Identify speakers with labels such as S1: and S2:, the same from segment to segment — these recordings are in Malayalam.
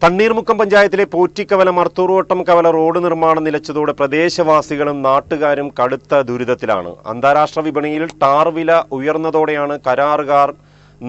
S1: തണ്ണീർമുക്കം പഞ്ചായത്തിലെ പോറ്റിക്കവല മർത്തൂർവട്ടം കവല റോഡ് നിർമ്മാണം നിലച്ചതോടെ പ്രദേശവാസികളും നാട്ടുകാരും കടുത്ത ദുരിതത്തിലാണ്. അന്താരാഷ്ട്ര വിപണിയിൽ ടാർ വില ഉയർന്നതോടെയാണ് കരാറുകാർ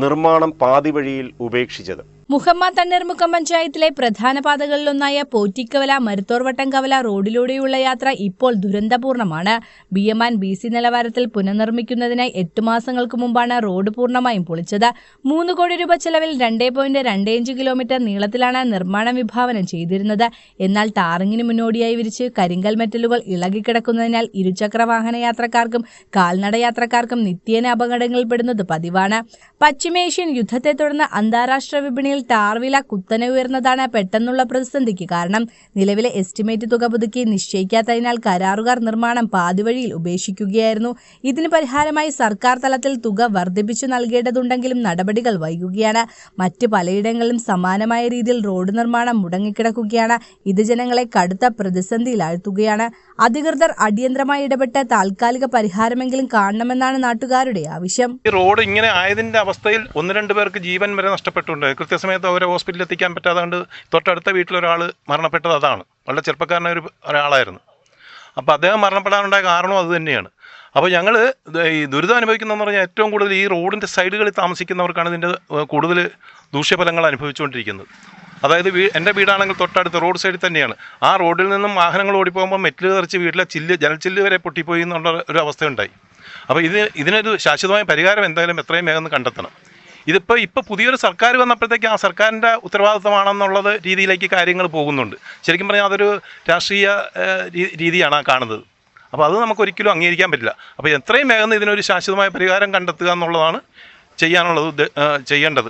S1: നിർമ്മാണം പാതിവഴിയിൽ ഉപേക്ഷിച്ചത്.
S2: മുഹമ്മദ് തണ്ണീർമുക്കം പഞ്ചായത്തിലെ പ്രധാന പാതകളിലൊന്നായ പോറ്റിക്കവല മരുത്തോർവട്ടം കവല റോഡിലൂടെയുള്ള യാത്ര ഇപ്പോൾ ദുരന്തപൂർണമാണ്. BMN BC നിലവാരത്തിൽ പുനർനിർമ്മിക്കുന്നതിനായി 8 മാസങ്ങൾക്ക് മുമ്പാണ് റോഡ് പൂർണ്ണമായും പൊളിച്ചത്. 3 കോടി രൂപ ചെലവിൽ 2.25 കിലോമീറ്റർ നീളത്തിലാണ് നിർമ്മാണം വിഭാവനം ചെയ്തിരുന്നത്. എന്നാൽ ടാറിങ്ങിന് മുന്നോടിയായി വിരിച്ച് കരിങ്കൽ മെറ്റലുകൾ ഇളകിക്കിടക്കുന്നതിനാൽ ഇരുചക്ര വാഹന യാത്രക്കാർക്കും കാൽനട യാത്രക്കാർക്കും നിത്യേന അപകടങ്ങളിൽപ്പെടുന്നത് പതിവാണ്. പശ്ചിമേഷ്യൻ യുദ്ധത്തെ തുടർന്ന് അന്താരാഷ്ട്ര വിപണിയിൽ ടാർ വില കുത്തനെ ഉയർന്നതാണ് പെട്ടെന്നുള്ള പ്രതിസന്ധിക്ക് കാരണം. നിലവിലെ എസ്റ്റിമേറ്റ് തുക പുതുക്കി നിശ്ചയിക്കാത്തതിനാൽ കരാറുകാർ നിർമ്മാണം പാതിവഴിയിൽ ഉപേക്ഷിക്കുകയായിരുന്നു. ഇതിന് പരിഹാരമായി സർക്കാർ തലത്തിൽ തുക വർദ്ധിപ്പിച്ചു നൽകേണ്ടതുണ്ടെങ്കിലും നടപടികൾ വൈകുകയാണ്. മറ്റ് പലയിടങ്ങളിലും സമാനമായ രീതിയിൽ റോഡ് നിർമ്മാണം മുടങ്ങിക്കിടക്കുകയാണ്. ഇത് ജനങ്ങളെ കടുത്ത പ്രതിസന്ധിയിലാഴ്ത്തുകയാണ്. അധികൃതർ അടിയന്തരമായി ഇടപെട്ട് താൽക്കാലിക പരിഹാരമെങ്കിലും കാണണമെന്നാണ് നാട്ടുകാരുടെ ആവശ്യം.
S3: ഈ റോഡ് ഇങ്ങനെ ആയതിന്റെ അവസ്ഥയിൽ 1-2 പേർക്ക് ജീവൻ വരെ നഷ്ടപ്പെട്ടിട്ടുണ്ട്. കൃത്യസമയത്ത് അവരെ ഹോസ്പിറ്റലിൽ എത്തിക്കാൻ പറ്റാതെ തൊട്ടടുത്ത വീട്ടിലൊരാൾ മരണപ്പെട്ടത് അതാണ്. വളരെ ചെറുപ്പക്കാരനായ ഒരാളായിരുന്നു. അപ്പോൾ അദ്ദേഹം മരണപ്പെടാനുണ്ടായ കാരണവും അത് തന്നെയാണ്. അപ്പോൾ ഞങ്ങൾ ഈ ദുരിതം അനുഭവിക്കുന്നതെന്ന് പറഞ്ഞാൽ ഏറ്റവും കൂടുതൽ ഈ റോഡിൻ്റെ സൈഡുകളിൽ താമസിക്കുന്നവർക്കാണ് ഇതിൻ്റെ കൂടുതൽ ദൂഷ്യഫലങ്ങൾ അനുഭവിച്ചുകൊണ്ടിരിക്കുന്നത്. അതായത് എൻ്റെ വീടാണെങ്കിൽ തൊട്ടടുത്ത് റോഡ് സൈഡിൽ തന്നെയാണ്. ആ റോഡിൽ നിന്നും വാഹനങ്ങൾ ഓടിപ്പോകുമ്പോൾ മെറ്റൽ തെറിച്ച് വീട്ടിലെ ജനൽച്ചില്ല് വരെ പൊട്ടിപ്പോയി എന്നുള്ള ഒരു അവസ്ഥയുണ്ടായി. അപ്പോൾ ഇതിനൊരു ശാശ്വതമായ പരിഹാരം എന്തായാലും എത്രയും വേഗം കണ്ടെത്തണം. ഇപ്പോൾ പുതിയൊരു സർക്കാർ വന്നപ്പോഴത്തേക്ക് ആ സർക്കാരിൻ്റെ ഉത്തരവാദിത്തമാണെന്നുള്ളത് രീതിയിലേക്ക് കാര്യങ്ങൾ പോകുന്നുണ്ട്. ശരിക്കും പറഞ്ഞാൽ അതൊരു രാഷ്ട്രീയ രീതിയാണ് കാണുന്നത്. അപ്പോൾ അത് നമുക്കൊരിക്കലും അംഗീകരിക്കാൻ പറ്റില്ല. അപ്പോൾ എത്രയും വേഗം ഇതിനൊരു ശാശ്വതമായ പരിഹാരം കണ്ടെത്തുക എന്നുള്ളതാണ് ചെയ്യേണ്ടത്.